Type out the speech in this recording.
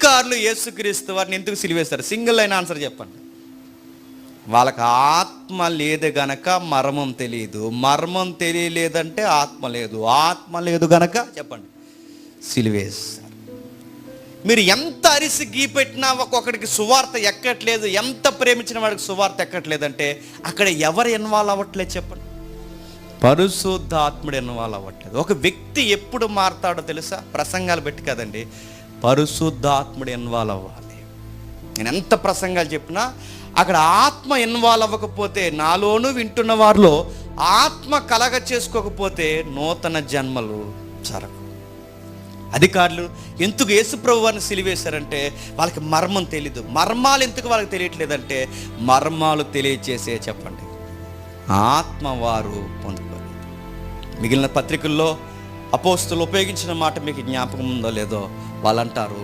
అధికారులు యేసుక్రీస్తు వారిని ఎందుకు సిలువేశారు? సింగిల్ లైన్ ఆన్సర్ చెప్పండి. వాళ్ళకి ఆత్మ లేదు గనక మర్మం తెలియదు, మర్మం తెలియలేదంటే ఆత్మ లేదు, ఆత్మ లేదు గనక చెప్పండి సిలువేశారు. మీరు ఎంత అరిసి గీపెట్టినా ఒక్కొక్కడికి సువార్త ఎక్కట్లేదు, ఎంత ప్రేమించిన వాడికి సువార్త ఎక్కట్లేదంటే అక్కడ ఎవరు ఇన్వాల్వ్ అవ్వట్లేదు చెప్పండి? పరిశుద్ధాత్ముడు ఇన్వాల్వ్ అవ్వట్లేదు. ఒక వ్యక్తి ఎప్పుడు మారుతాడో తెలుసా? ప్రసంగాలు పెట్టి కదండి, పరిశుద్ధాత్ముడు ఇన్వాల్వ్ అవ్వాలి. నేను ఎంత ప్రసంగాలు చెప్పినా అక్కడ ఆత్మ ఇన్వాల్వ్ అవ్వకపోతే, నాలోనూ వింటున్న వారిలో ఆత్మ కలగ చేసుకోకపోతే నూతన జన్మలు జరగవు. అధికారులు ఎందుకు యేసుప్రభు వారిని సిలివేశారంటే వాళ్ళకి మర్మం తెలీదు. మర్మాలు ఎందుకు వాళ్ళకి తెలియట్లేదంటే మర్మాలు తెలియచేసే చెప్పండి ఆత్మ వారు పొందుకోలేదు. మిగిలిన పత్రికల్లో అపోస్తులు ఉపయోగించిన మాట మీకు జ్ఞాపకం ఉందో లేదో, వాళ్ళు అంటారు